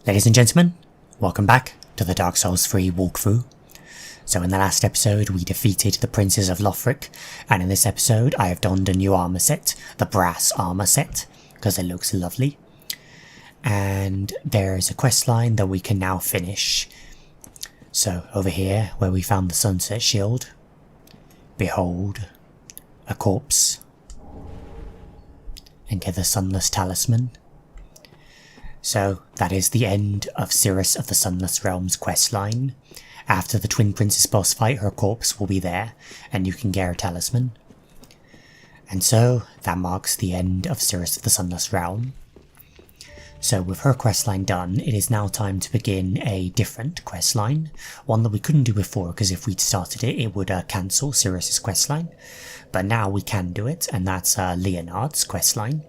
Ladies and gentlemen, welcome back to the Dark Souls 3 walkthrough. So in the last episode we defeated the Princes of Lothric, and in this episode I have donned a new armor set, the brass armor set, because it looks lovely. And there's a quest line that we can now finish. So over here, where we found the sunset shield, behold a corpse, and get the sunless talisman. So that is the end of Cirrus of the Sunless Realms questline. After the Twin Princess boss fight, her corpse will be there, and you can get her talisman. And so that marks the end of Cirrus of the Sunless Realm. So with her questline done, it is now time to begin a different questline, one that we couldn't do before because if we'd started it, it would cancel Cirrus's questline. But now we can do it, and that's Leonard's questline.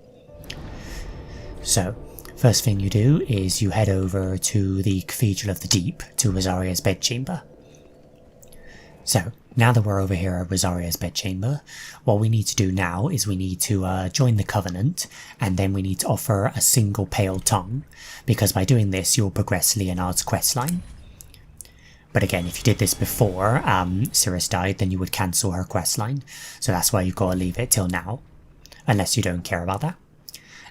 So first thing you do is you head over to the Cathedral of the Deep, to Rosaria's bedchamber. So, now that we're over here at Rosaria's bedchamber, what we need to do now is we need to join the Covenant, and then we need to offer a single pale tongue, because by doing this you'll progress Leonard's questline. But again, if you did this before Cirrus died, then you would cancel her questline, so that's why you've got to leave it till now, unless you don't care about that.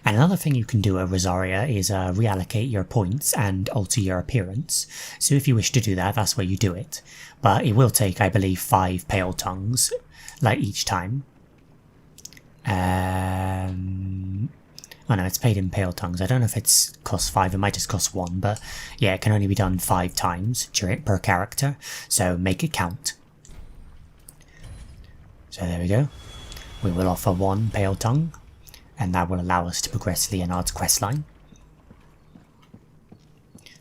And another thing you can do at Rosaria is reallocate your points and alter your appearance. So if you wish to do that, that's where you do it. But it will take, I believe, 5 pale tongues, like each time. Oh no, it's paid in pale tongues. I don't know if it's cost 5, it might just cost 1, but yeah, it can only be done 5 times per character, so make it count. So there we go. We will offer 1 pale tongue, and that will allow us to progress Leonard's questline.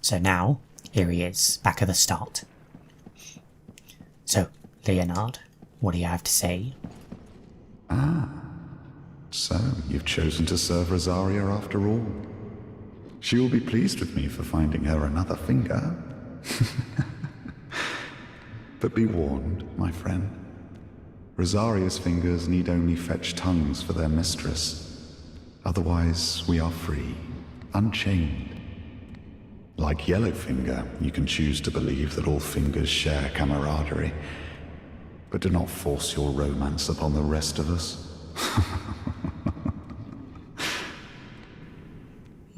So now, here he is, back at the start. So, Leonard, what do you have to say? So you've chosen to serve Rosaria after all. She will be pleased with me for finding her another finger. But be warned, my friend. Rosaria's fingers need only fetch tongues for their mistress. Otherwise, we are free, unchained. Like Yellowfinger, you can choose to believe that all fingers share camaraderie, but do not force your romance upon the rest of us.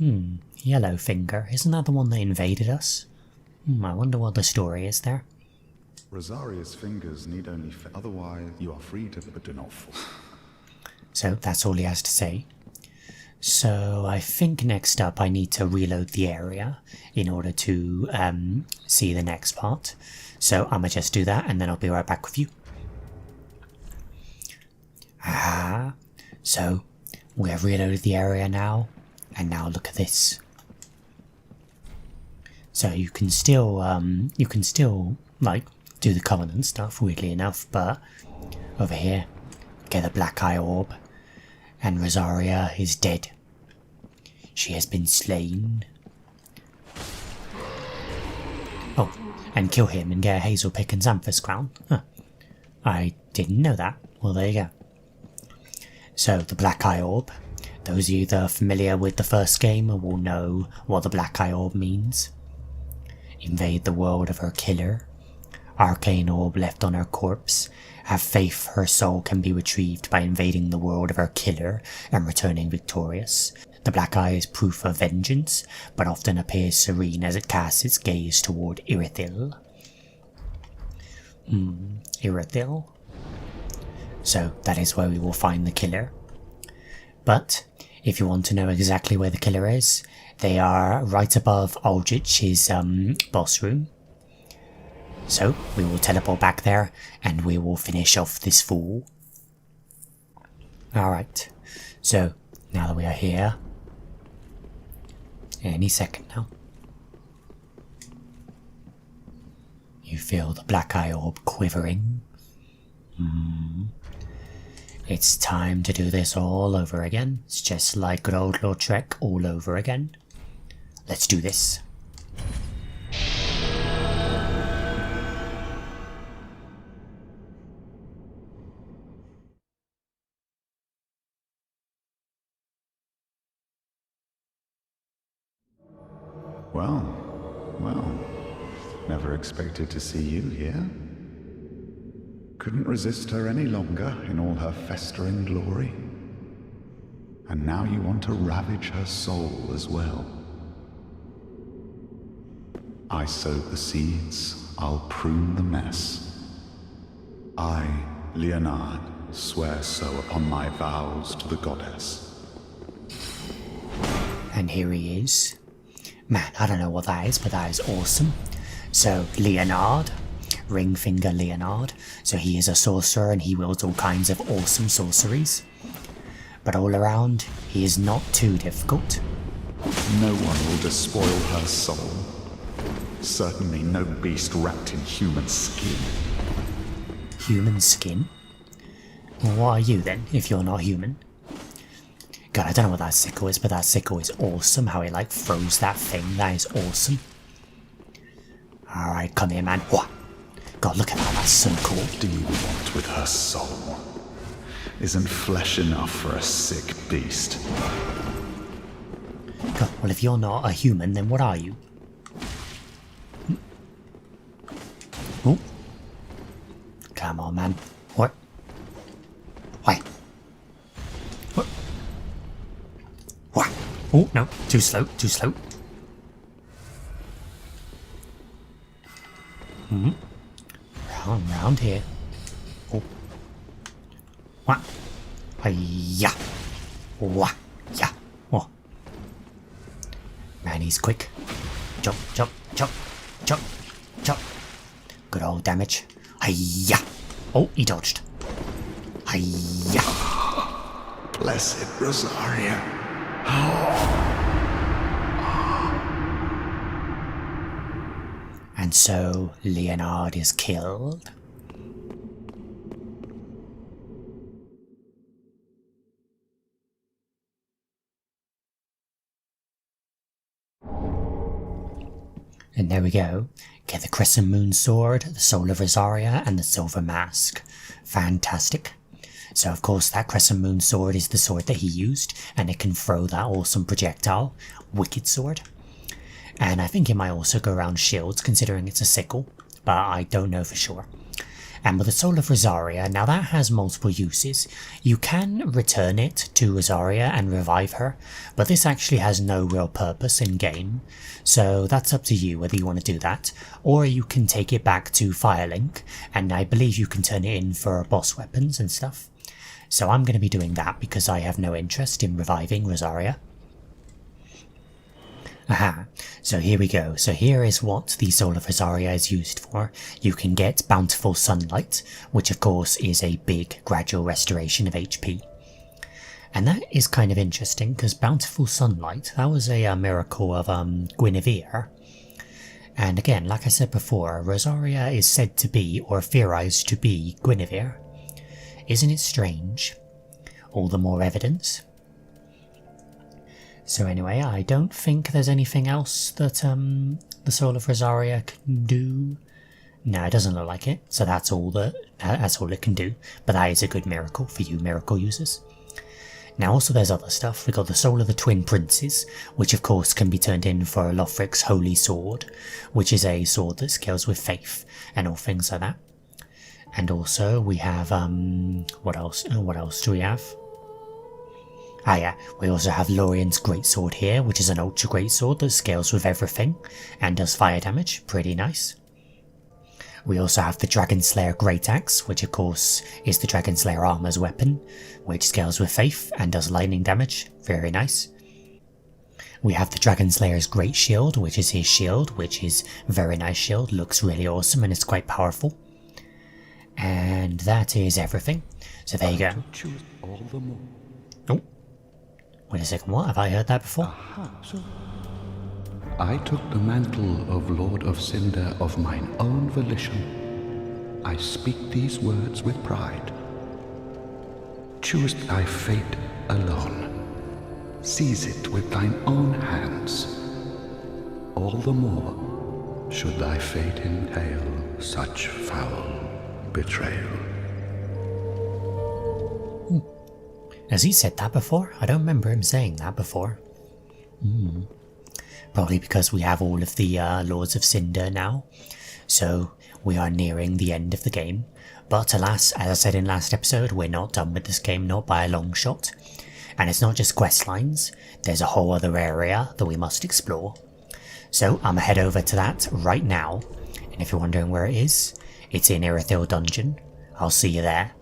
Yellowfinger, isn't that the one that invaded us? I wonder what the story is there. Rosaria's fingers need only otherwise you are free to, but do not force. So that's all he has to say. So I think next up I need to reload the area in order to see the next part. So I'ma just do that and then I'll be right back with you. So we have reloaded the area now, and now look at this. So you can still like do the Covenant stuff, weirdly enough, but over here, get the Black Eye Orb, and Rosaria is dead. She has been slain. Oh, and kill him and get a Hazel Pick and Xanthus Crown. Huh. I didn't know that. Well, there you go. So, the Black Eye Orb. Those of you that are familiar with the first game will know what the Black Eye Orb means. Invade the world of her killer. Arcane orb left on her corpse. Have faith her soul can be retrieved by invading the world of her killer and returning victorious. The black eye is proof of vengeance, but often appears serene as it casts its gaze toward irithyll. Irithyll. So that is where we will find the killer. But if you want to know exactly where the killer is, they are right above Aldrich's boss room. So we will teleport back there and we will finish off this fool. Alright, so now that we are here, any second now, you feel the Black Eye Orb quivering. It's time to do this all over again. It's just like good old Lothric all over again. Let's do this. Well, never expected to see you here. Couldn't resist her any longer in all her festering glory. And now you want to ravage her soul as well. I sowed the seeds, I'll prune the mess. I, Leonard, swear so upon my vows to the goddess. And here he is. Man, I don't know what that is, but that is awesome. So, Leonard, ring finger Leonard. So he is a sorcerer and he wields all kinds of awesome sorceries. But all around, he is not too difficult. No one will despoil her soul. Certainly no beast wrapped in human skin. Human skin? Well, what are you then, if you're not human? God, I don't know what that sickle is, but that sickle is awesome. How he like throws that thing, that is awesome. Alright, come here, man. What? God, look at that, that's so cool. What do you want with her soul? Isn't flesh enough for a sick beast? God, well, if you're not a human, then what are you? Oh. Come on, man. What? Why? What? What? Oh, no. Too slow, too slow. Round here. Oh. What? Hi-ya. Wah. Yeah. Oh. Man, he's quick. Jump, jump, jump, jump, jump. Good old damage. Hi-ya. Oh, he dodged. Hi-ya. Blessed Rosaria. And so Leonard is killed. And there we go. Get the Crescent Moon Sword, the Soul of Rosaria, and the Silver Mask. Fantastic. So of course that Crescent Moon Sword is the sword that he used, and it can throw that awesome projectile. Wicked sword. And I think it might also go around shields, considering it's a sickle, but I don't know for sure. And with the Soul of Rosaria, now that has multiple uses. You can return it to Rosaria and revive her, but this actually has no real purpose in game, so that's up to you whether you want to do that, or you can take it back to Firelink, and I believe you can turn it in for boss weapons and stuff. So I'm going to be doing that because I have no interest in reviving Rosaria. Aha, so here we go. So here is what the Soul of Rosaria is used for. You can get Bountiful Sunlight, which of course is a big gradual restoration of HP. And that is kind of interesting because Bountiful Sunlight, that was a miracle of Guinevere. And again, like I said before, Rosaria is said to be, or theorized to be, Guinevere. Isn't it strange? All the more evidence. So anyway, I don't think there's anything else that the Soul of Rosaria can do. No, it doesn't look like it. So that's all it can do. But that is a good miracle for you miracle users. Now also there's other stuff. We got the Soul of the Twin Princes, which of course can be turned in for Lothric's Holy Sword, which is a sword that scales with faith and all things like that. And also we have what else? What else do we have? Ah yeah, we also have Lorien's Greatsword here, which is an ultra greatsword that scales with everything and does fire damage, pretty nice. We also have the Dragon Slayer Great Axe, which of course is the Dragon Slayer armor's weapon, which scales with faith and does lightning damage, very nice. We have the Dragon Slayer's Great Shield, which is his shield, which is a very nice shield, looks really awesome and it's quite powerful. And that is everything. So there you go. Oh. Wait a second, what? Have I heard that before? I took the mantle of Lord of Cinder of mine own volition. I speak these words with pride. Choose thy fate alone. Seize it with thine own hands. All the more should thy fate entail such foul betrayal. Has he said that before? I don't remember him saying that before. Probably because we have all of the Lords of Cinder now. So we are nearing the end of the game. But alas, as I said in last episode, we're not done with this game, not by a long shot. And it's not just quest lines, there's a whole other area that we must explore. So I'm gonna head over to that right now. And if you're wondering where it is, it's in Irithyll Dungeon. I'll see you there.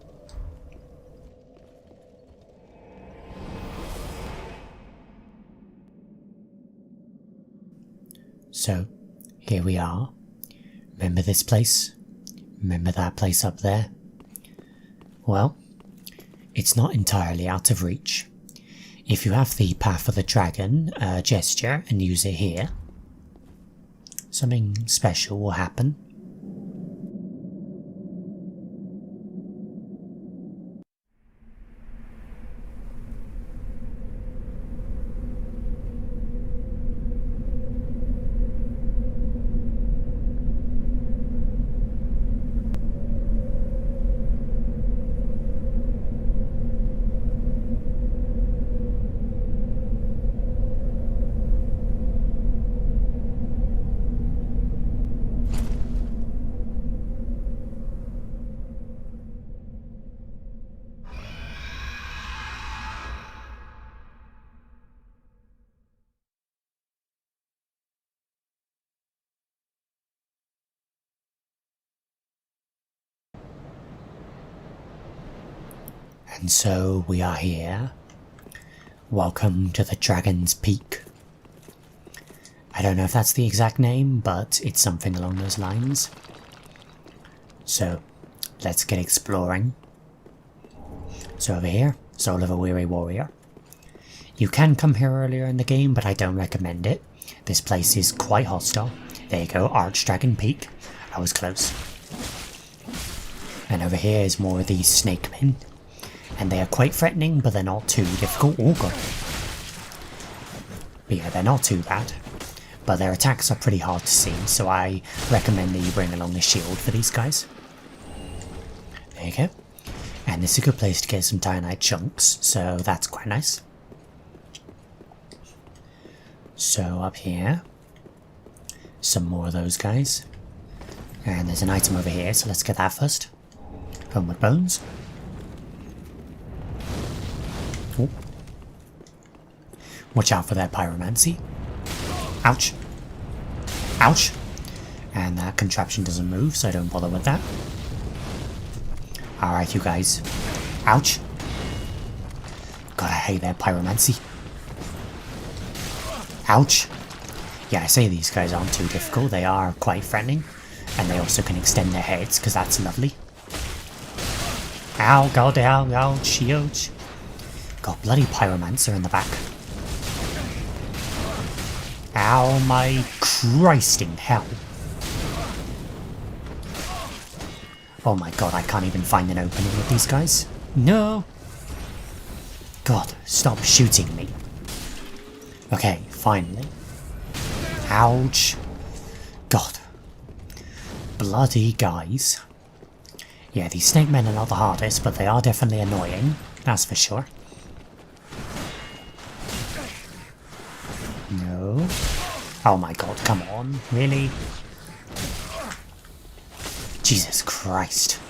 So, here we are. Remember this place? Remember that place up there? Well, it's not entirely out of reach. If you have the Path of the Dragon gesture and use it here, something special will happen. And so we are here. Welcome to the Dragon's Peak. I don't know if that's the exact name, but it's something along those lines. So, let's get exploring. So over here, Soul of a Weary Warrior. You can come here earlier in the game, but I don't recommend it. This place is quite hostile. There you go, Archdragon Peak. I was close. And over here is more of these snake men. And they are quite threatening, but they're not too difficult. Oh god. But yeah, they're not too bad. But their attacks are pretty hard to see, so I recommend that you bring along a shield for these guys. There you go. And this is a good place to get some Titanite chunks, so that's quite nice. So up here, some more of those guys. And there's an item over here, so let's get that first. Homeward Bones. Ooh. Watch out for that pyromancy. Ouch. Ouch. And that contraption doesn't move, so don't bother with that. Alright, you guys. Ouch. God, I hate that pyromancy. Ouch. Yeah, I say these guys aren't too difficult. They are quite threatening. And they also can extend their heads, because that's lovely. Ow, god, ow, ouch, ouch. Got bloody pyromancer in the back. Ow, my Christ in hell. Oh my god, I can't even find an opening with these guys. No! God, stop shooting me. Okay, finally. Ouch. God. Bloody guys. Yeah, these snake men are not the hardest, but they are definitely annoying. That's for sure. No. Oh my god, come on. Really? Jesus Christ.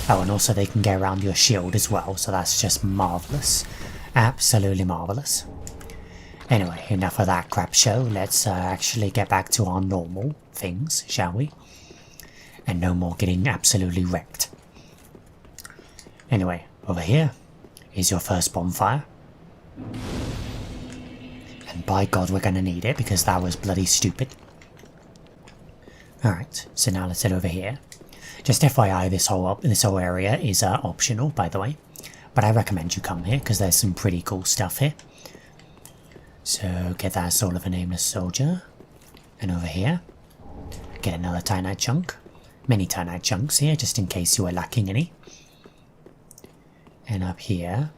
Oh, and also they can get around your shield as well, so that's just marvellous. Absolutely marvellous. Anyway, enough of that crap show. Let's actually get back to our normal things, shall we? And no more getting absolutely wrecked. Anyway, over here is your first bonfire. And by God, we're gonna need it, because that was bloody stupid. Alright, so now let's head over here. Just FYI, this whole area is optional, by the way. But I recommend you come here, because there's some pretty cool stuff here. So, get that Soul of a Nameless Soldier. And over here, get another Titanite chunk. Many Titanite chunks here, just in case you are lacking any. And up here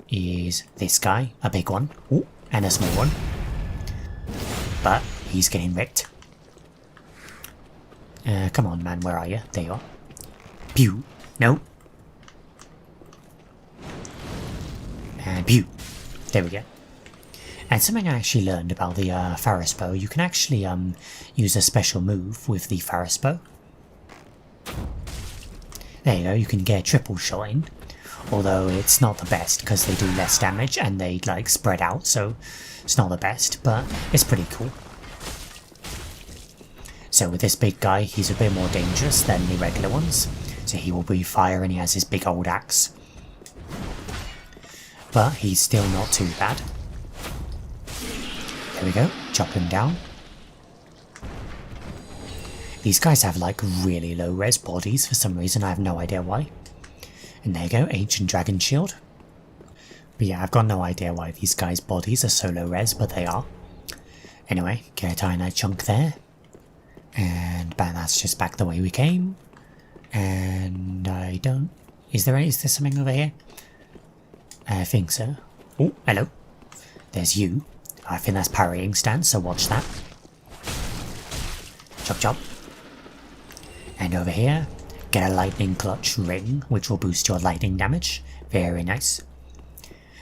is this guy, a big one. Ooh, and a small one. But he's getting wrecked. Come on, man, where are you? There you are. Pew. No. And pew. There we go. And something I actually learned about the Pharos bow, you can actually use a special move with the Pharos bow. There you go, you can get a triple shot in. Although it's not the best because they do less damage and they like spread out, so it's not the best, but it's pretty cool. So with this big guy, he's a bit more dangerous than the regular ones. So he will breathe fire and he has his big old axe. But he's still not too bad. There we go, chop him down. These guys have like really low res bodies for some reason, I have no idea why. And there you go, ancient dragon shield. But yeah, I've got no idea why these guys' bodies are so low res, but they are. Anyway, get a tiny chunk there. And bang, that's just back the way we came. And I don't... Is there something over here? I think so. Oh, hello. There's you. I think that's parrying stance, so watch that. Chop chop. And over here, get a lightning clutch ring, which will boost your lightning damage. Very nice.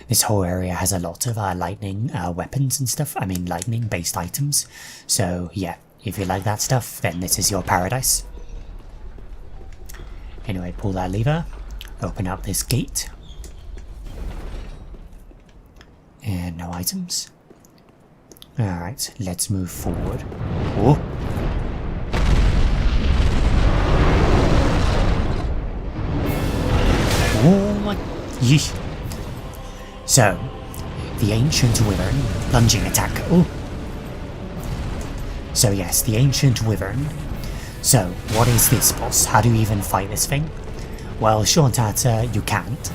This whole area has a lot of lightning weapons and stuff. I mean lightning based items. So yeah, if you like that stuff, then this is your paradise. Anyway, pull that lever, open up this gate. And no items. Alright, let's move forward. Oh! Oh my... Yeesh. So, the ancient wyvern plunging attack. Oh! So yes, the ancient wyvern. So, what is this boss? How do you even fight this thing? Well, short answer, you can't.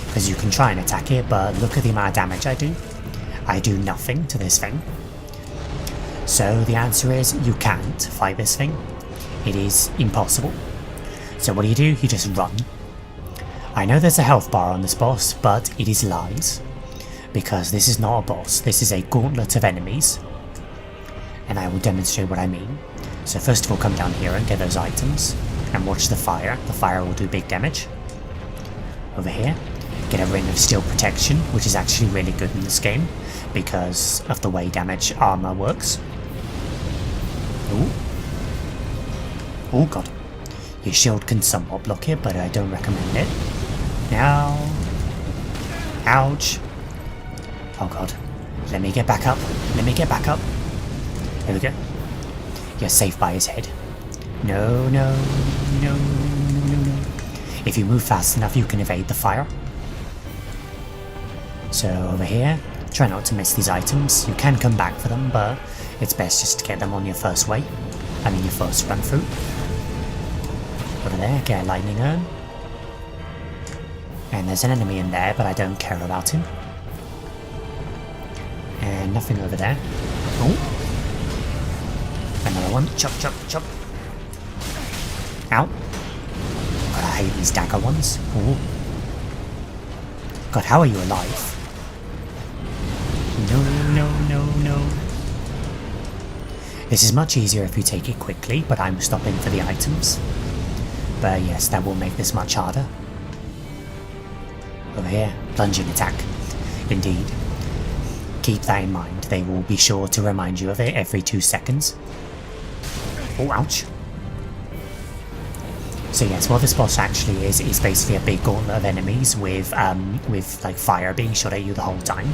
Because you can try and attack it, but look at the amount of damage I do. I do nothing to this thing. So the answer is, you can't fight this thing. It is impossible. So what do? You just run. I know there's a health bar on this boss, but it is lies. Because this is not a boss, this is a gauntlet of enemies. And I will demonstrate what I mean. So first of all, come down here and get those items. And watch the fire. The fire will do big damage. Over here, get a ring of steel protection, which is actually really good in this game. Because of the way damage armor works. Ooh. Oh god. Your shield can somewhat block it, but I don't recommend it. Now. Ouch. Oh god. Let me get back up. Let me get back up. There we go. You're safe by his head. No, no, no, no, no. If you move fast enough, you can evade the fire. So over here, try not to miss these items. You can come back for them, but it's best just to get them on your first way. I mean your first run through. Over there, get a lightning urn. And there's an enemy in there, but I don't care about him. And nothing over there. Oh! Another one. Chop, chop, chop. Ow. God, I hate these dagger ones. Ooh. God, how are you alive? No, no, no, no. This is much easier if you take it quickly, but I'm stopping for the items. But yes, that will make this much harder. Over here, plunging attack. Indeed. Keep that in mind, they will be sure to remind you of it every 2 seconds. Oh, ouch. So yes, what this boss actually is basically a big gauntlet of enemies with like fire being shot at you the whole time.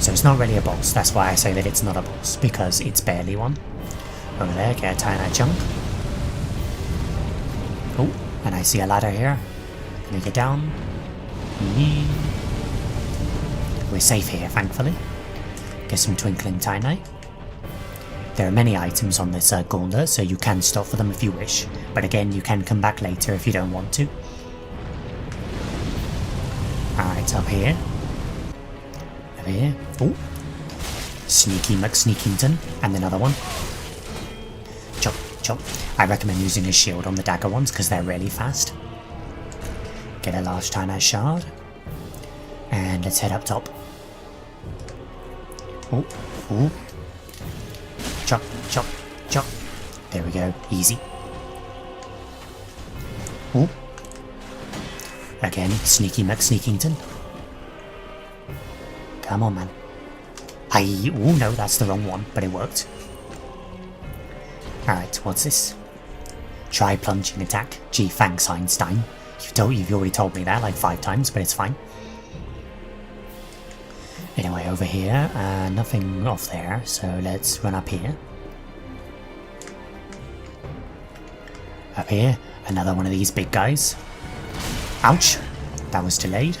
So it's not really a boss, that's why I say that it's not a boss, because it's barely one. Over there, get a tiny chunk. Oh, and I see a ladder here. Let me get down. We're safe here, thankfully. Get some twinkling tiny. There are many items on this gauntlet, so you can stop for them if you wish. But again, you can come back later if you don't want to. Alright, up here. Over here. Oh! Sneaky McSneakington. And another one. Chop, chop. I recommend using a shield on the dagger ones because they're really fast. Get a large tiny shard. And let's head up top. Oh, oh. Chop, chop, chop. There we go. Easy. Oh. Again, Sneaky McSneakington. Come on, man. Oh no, that's the wrong one, but it worked. Alright, what's this? Try plunging attack. Gee, thanks, Einstein. You've already told me that like 5 times, but it's fine. Anyway, over here, nothing off there, so let's run up here. Up here, another one of these big guys. Ouch! That was delayed.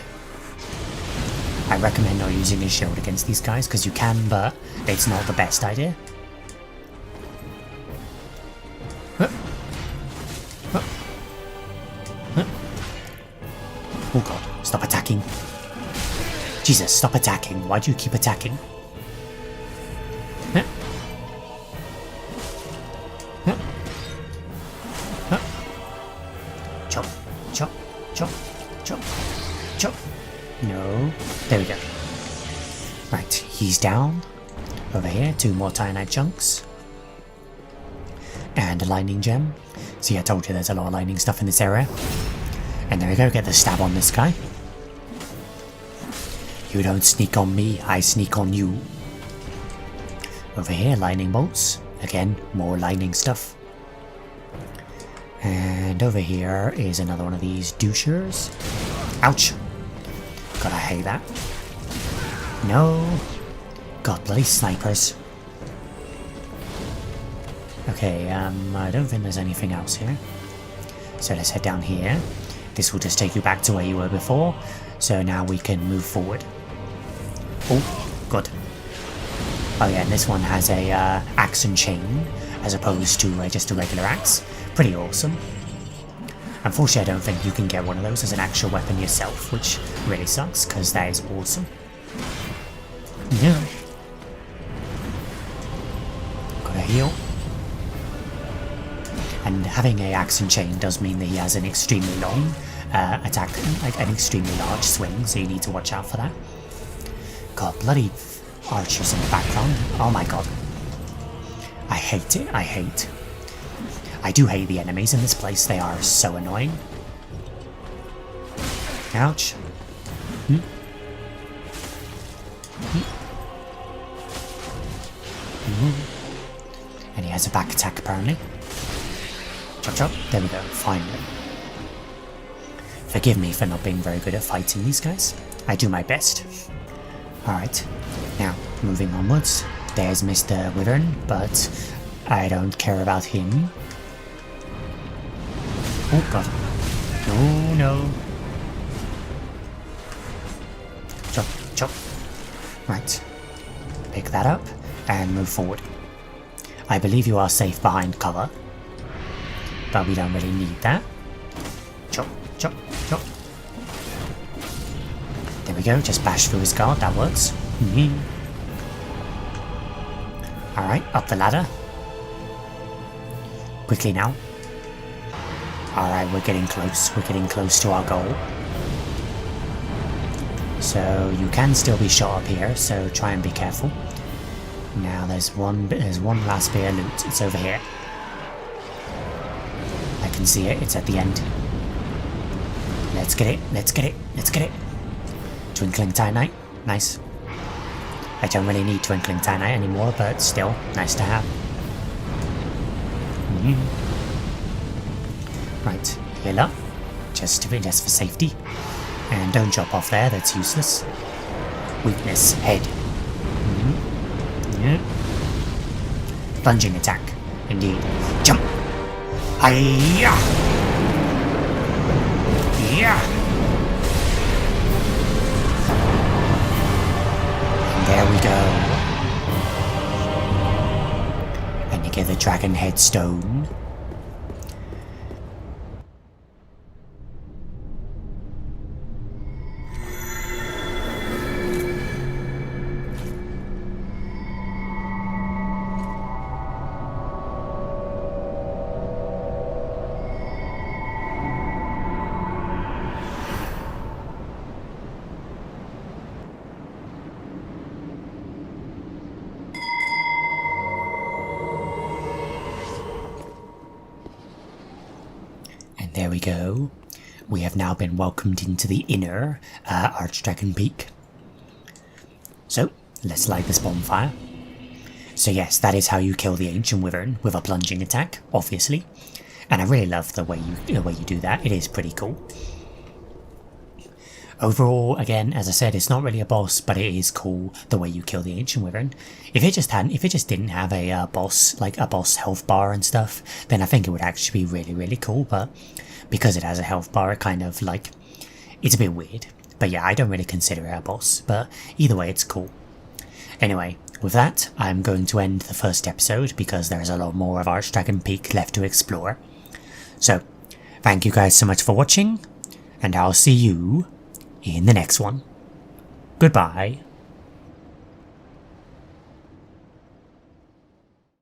I recommend not using a shield against these guys, because you can, but it's not the best idea. Oh god, stop attacking. Jesus, stop attacking. Why do you keep attacking? Chop, chop, chop, chop, chop. No. There we go. Right, he's down. Over here, 2 more Titanite chunks. And a lightning gem. See, I told you there's a lot of lightning stuff in this area. And there we go, get the stab on this guy. You don't sneak on me, I sneak on you. Over here, lightning bolts. Again, more lightning stuff. And over here is another one of these douchers. Ouch! God, I hate that. No! God, bloody snipers. Okay, I don't think there's anything else here. So let's head down here. This will just take you back to where you were before. So now we can move forward. Oh, good. Oh yeah, and this one has a axe and chain, as opposed to just a regular axe. Pretty awesome. Unfortunately, I don't think you can get one of those as an actual weapon yourself, which really sucks, because that is awesome. Yeah. Gotta heal. And having a axe and chain does mean that he has an extremely long attack, like an extremely large swing, so you need to watch out for that. God, bloody archers in the background. Oh my god. I hate it, I do hate the enemies in this place, they are so annoying. Ouch. And he has a back attack apparently. Chop chop, there we go, finally. Forgive me for not being very good at fighting these guys. I do my best. Alright, now moving onwards. There's Mr. Wyvern, but I don't care about him. Oh god. Oh no. Chop, chop. Right. Pick that up and move forward. I believe you are safe behind cover, but we don't really need that. Chop, chop, chop. There we go, just bash through his guard, that works. Alright, up the ladder. Quickly now. Alright, we're getting close to our goal. So you can still be shot up here, so try and be careful. Now there's one last bit of loot, it's over here. I can see it, it's at the end. Let's get it, let's get it, let's get it. Twinkling Titanite, nice. I don't really need Twinkling Titanite anymore, but still, nice to have. Right, heal up, just for safety. And don't jump off there, that's useless. Weakness, head. Plunging attack, indeed. Jump! Hiya! Yeah! And there we go. And you get the dragon head stone. There we go. We have now been welcomed into the inner Archdragon Peak. So, let's light this bonfire. So yes, that is how you kill the Ancient Wyvern, with a plunging attack, obviously. And I really love the way you do that. It is pretty cool. Overall, again, as I said, it's not really a boss, but it is cool the way you kill the Ancient Wyvern. If it just didn't have a boss, like a boss health bar and stuff, then I think it would actually be really, really cool. But because it has a health bar, it kind of like, it's a bit weird. But yeah, I don't really consider it a boss, but either way, it's cool. Anyway, with that, I'm going to end the first episode because there's a lot more of Archdragon Peak left to explore. So, thank you guys so much for watching, and I'll see you in the next one. Goodbye.